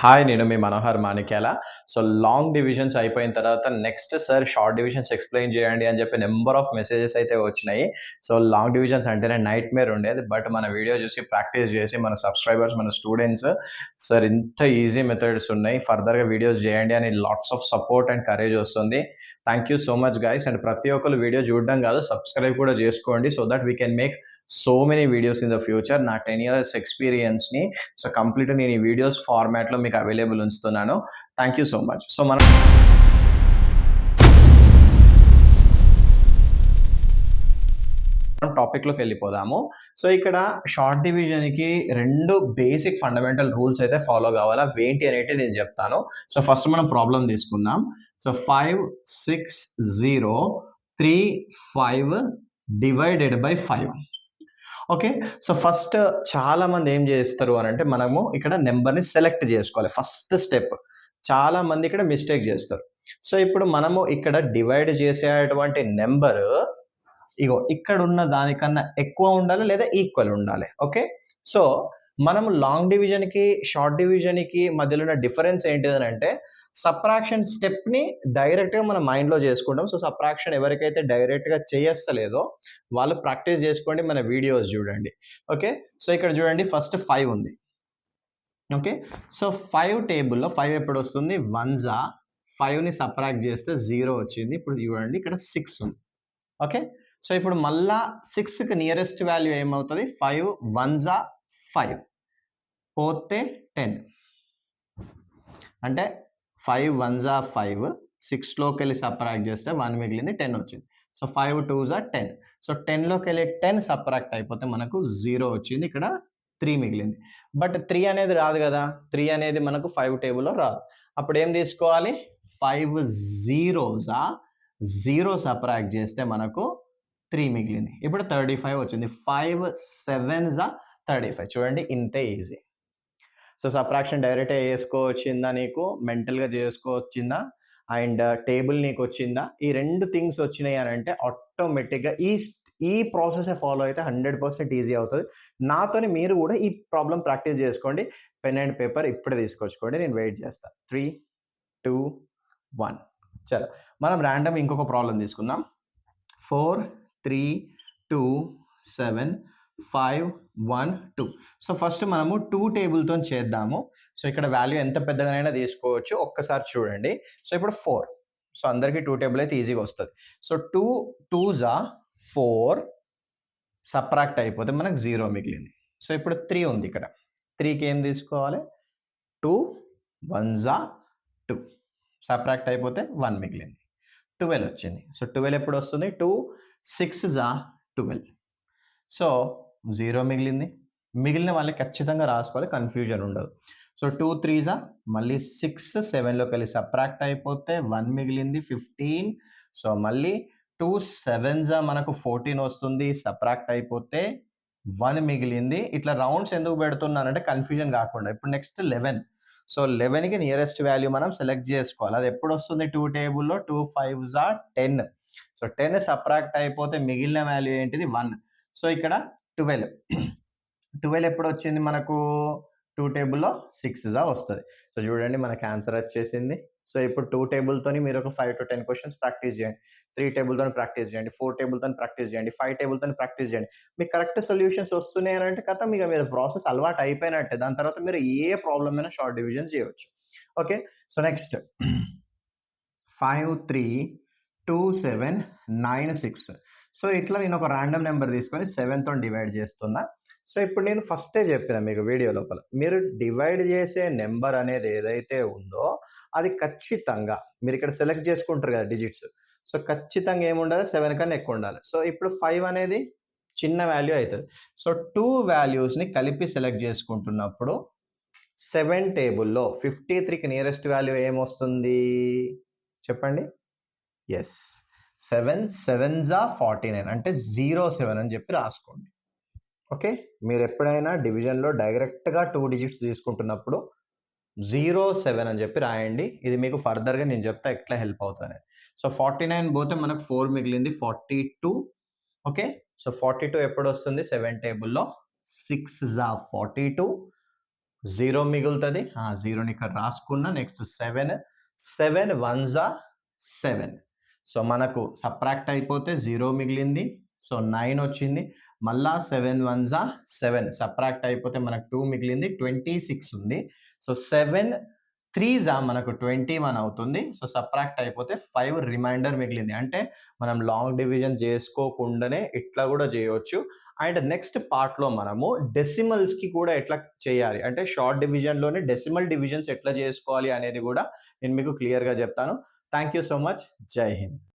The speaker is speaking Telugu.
హాయ్, నేను మీ Manohar Manikyala. So, long divisions అయిపోయిన తర్వాత next sir short divisions explain చేయండి అని చెప్పి నంబర్ ఆఫ్ మెసేజెస్ అయితే వచ్చినాయి. సో, లాంగ్ డివిజన్స్ అంటేనే నైట్‌మేర్ ఉండేది. బట్ మన వీడియో చూసి ప్రాక్టీస్ చేసి మన సబ్‌స్క్రైబర్స్, మన స్టూడెంట్స్ సార్ ఇంత ఈజీ మెథడ్స్ ఉన్నాయి. ఫర్దర్‌గా వీడియోస్ చేయండి అని lots of support and courage వస్తుంది. Thank you so much guys. And ప్రతి ఒక్కరు వీడియో చూడడం కాదు, సబ్‌స్క్రైబ్ కూడా చేసుకోండి. So that we can make so many videos in the future. నా 10 ఇయర్స్ ఎక్స్‌పీరియన్స్‌ని సో కంప్లీట్ నేను ఈ వీడియోస్ ఫార్మాట్లో మీకు అవైలబుల్ ఉంచుతున్నాను. Thank you so much. So మనం టాపిక్లోకి వెళ్ళిపోదాము. సో ఇక్కడ షార్ట్ డివిజన్కి 2 బేసిక్ ఫండమెంటల్ రూల్స్ అయితే ఫాలో కావాలి. అవి ఏంటి అనేది నేను చెప్తాను. సో ఫస్ట్ మనం ప్రాబ్లం తీసుకుందాం. So 5, 6, 0, 3, 5 divided by 5. Okay. So first చాలా మంది ఏం చేస్తారు అని అంటే మనము ఇక్కడ నెంబర్ని సెలెక్ట్ చేసుకోవాలి. First step. చాలా మంది ఇక్కడ మిస్టేక్ చేస్తారు. సో ఇప్పుడు మనము ఇక్కడ డివైడ్ చేసేటువంటి నెంబర్ ఇగో ఇక్కడ ఉన్న దానికన్నా ఎక్కువ ఉండాలి లేదా ఈక్వల్ ఉండాలి. ఓకే. సో మనము లాంగ్ డివిజన్కి షార్ట్ డివిజన్కి మధ్యలో ఉన్న డిఫరెన్స్ ఏంటిదని అంటే సబ్ట్రాక్షన్ స్టెప్ని డైరెక్ట్గా మన మైండ్లో చేసుకుంటాం. సో సబ్ట్రాక్షన్ ఎవరికైతే డైరెక్ట్గా చేయస్తలేదో వాళ్ళు ప్రాక్టీస్ చేసుకోండి, మన వీడియోస్ చూడండి. ఓకే. సో ఇక్కడ చూడండి, ఫస్ట్ 5 ఉంది. ఓకే. సో 5 టేబుల్లో 5 ఎప్పుడు వస్తుంది? 1 5ని సబ్ట్రాక్ట్ చేస్తే 0 వచ్చింది. ఇప్పుడు చూడండి ఇక్కడ 6 ఉంది. ఓకే. సో ఇప్పుడు మళ్ళా 6కి నియరెస్ట్ వాల్యూ ఏమవుతుంది? 5 1 5 పోతే 10 అంటే 5 1 5 6లోకి వెళ్ళి సబ్ట్రాక్ట్ చేస్తే 1 మిగిలింది, 10 వచ్చింది. సో 5 2 10. సో 10లోకి వెళ్ళి 10 సబ్ట్రాక్ట్ అయిపోతే మనకు 0 వచ్చింది, ఇక్కడ 3 మిగిలింది. బట్ 3 అనేది రాదు కదా, 3 అనేది మనకు 5 టేబుల్లో రాదు. అప్పుడు ఏం తీసుకోవాలి? 5 0s 0 సబ్ట్రాక్ట్ చేస్తే మనకు 3 మిగిలింది. ఇప్పుడు 35 వచ్చింది. 5 7s 35. చూడండి ఇంతే ఈజీ. సో సబ్ట్రాక్షన్ డైరెక్ట్గా చేసుకోవచ్చిందా, నీకు మెంటల్గా చేసుకోవచ్చిందా, అండ్ టేబుల్ నీకు వచ్చిందా? ఈ 2 థింగ్స్ వచ్చినాయి అని అంటే ఆటోమేటిక్గా ఈ ప్రాసెస్ ఫాలో అయితే 100% ఈజీ అవుతుంది. నాతోని మీరు కూడా ఈ ప్రాబ్లం ప్రాక్టీస్ చేసుకోండి. పెన్ అండ్ పేపర్ ఇప్పుడే తీసుకొచ్చుకోండి, నేను వెయిట్ చేస్తాను. 3 2 1. చలో మనం ర్యాండమ్ ఇంకొక ప్రాబ్లం తీసుకుందాం. 4 3 2 7 5 1 2. సో ఫస్ట్ మనము 2 టేబుల్తో చేద్దాము. సో ఇక్కడ వాల్యూ ఎంత పెద్దగానైనా తీసుకోవచ్చు. ఒక్కసారి చూడండి. సో ఇప్పుడు 4. సో అందరికీ 2 టేబుల్ అయితే ఈజీగా వస్తుంది. సో 2 2s 4 సబ్ట్రాక్ట్ అయిపోతే మనకు 0 మిగిలింది. సో ఇప్పుడు 3 ఉంది. ఇక్కడ 3కి ఏం తీసుకోవాలి? 2 1s 2 సబ్ట్రాక్ట్ అయిపోతే 1 మిగిలింది, 12 వచ్చింది. సో 12 ఎప్పుడు వస్తుంది? 2 6s 12. సో 0 మిగిలింది. మిగిలిన వాళ్ళకి ఖచ్చితంగా రాసుకోవాలి, కన్ఫ్యూజన్ ఉండదు. సో 2 3s మళ్ళీ 6 7లోకి వెళ్ళి సబ్ట్రాక్ట్ అయిపోతే 1 మిగిలింది, 15. సో మళ్ళీ 2 7s మనకు 14 వస్తుంది, సబ్ట్రాక్ట్ అయిపోతే 1 మిగిలింది. ఇట్లా రౌండ్స్ ఎందుకు పెడుతున్నానంటే కన్ఫ్యూజన్ కాకుండా. ఇప్పుడు నెక్స్ట్ 11. సో 11కి నియరెస్ట్ వాల్యూ మనం సెలెక్ట్ చేసుకోవాలి. అది ఎప్పుడు వస్తుంది? 2 టేబుల్లో 2 5s 10. సో 10 సబ్ట్రాక్ట్ అయిపోతే మిగిలిన వాల్యూ ఏంటిది? 1. సో ఇక్కడ 12. 12 ఎప్పుడు వచ్చింది మనకు? 2 టేబుల్లో 6s వస్తుంది. సో చూడండి మనకు ఆన్సర్ వచ్చేసింది. సో ఇప్పుడు 2 టేబుల్తోని మీరు ఒక 5 to 10 క్వశ్చన్స్ ప్రాక్టీస్ చేయండి. 3 టేబుల్తో ప్రాక్టీస్ చేయండి, 4 టేబుల్తో ప్రాక్టీస్ చేయండి, 5 టేబుల్తో ప్రాక్టీస్ చేయండి. మీకు కరెక్ట్ సొల్యూషన్స్ వస్తున్నాయి అంటే కథ మీకు మీరు ప్రాసెస్ అలవాటు అయిపోయినట్టే. దాని తర్వాత మీరు ఏ ప్రాబ్లమ్ అయినా షార్ట్ డివిజన్స్ చేయవచ్చు. ఓకే. So next 5 3 2 7 9 6. సో ఇట్లా నేను ఒక ర్యాండమ్ నెంబర్ తీసుకొని 7తో డివైడ్ చేస్తున్నా. సో ఇప్పుడు నేను ఫస్టే చెప్పిన మీకు వీడియో లోపల, మీరు డివైడ్ చేసే నెంబర్ అనేది ఏదైతే ఉందో అది ఖచ్చితంగా మీరు ఇక్కడ సెలెక్ట్ చేసుకుంటారు కదా డిజిట్స్. సో ఖచ్చితంగా ఏముండాలి? 7 కన్నా ఎక్కువ ఉండాలి. సో ఇప్పుడు 5 అనేది చిన్న వాల్యూ అవుతుంది. సో 2 వాల్యూస్ని కలిపి సెలెక్ట్ చేసుకుంటున్నప్పుడు 7 టేబుల్లో 53కి నియరెస్ట్ వాల్యూ ఏమొస్తుంది చెప్పండి? ఎస్, 7 7s 49 అంటే 07 అని చెప్పి రాసుకోండి. ఓకే. మీరు ఎప్పుడైనా డివిజన్లో డైరెక్ట్గా 2 డిజిట్స్ తీసుకుంటున్నప్పుడు 07 అని చెప్పి రాయండి. ఇది మీకు ఫర్దర్గా నేను చెప్తా ఎట్లా హెల్ప్ అవుతుంది. సో 49 పోతే మనకు 4 మిగిలింది, 42. ఓకే. సో 42 ఎప్పుడు వస్తుంది? 7 టేబుల్లో 6s 42 0 మిగులుతది. 0ని ఇక్కడ రాసుకున్నా. Next 7, 7 ones are 7. సో, మనకు సబ్ట్రాక్ట్ అయిపోతే 0 మిగిలింది. సో, 9 వచ్చింది. మళ్ళా 7 వన్స్ ఆర్ 7 సబ్ట్రాక్ట్ అయిపోతే మనకు 2 మిగిలింది. 26 ఉంది. సో, 7 త్రీస్ మనకు 21 అవుతుంది. సో, సబ్ట్రాక్ట్ అయిపోతే 5 రిమైండర్ మిగిలింది. అంటే మనం లాంగ్ డివిజన్ చేసుకోకుండానే ఇట్లా కూడా చేయొచ్చు. అండ్ నెక్స్ట్ పార్ట్‌లో మనము డెసిమల్స్‌కి కూడా ఎట్లా చేయాలి, అంటే షార్ట్ డివిజన్‌లోనే డెసిమల్ డివిజన్స్ ఎట్లా చేసుకోవాలి అనేది కూడా నేను మీకు క్లియర్‌గా చెప్తాను. Thank you so much. జై హింద్.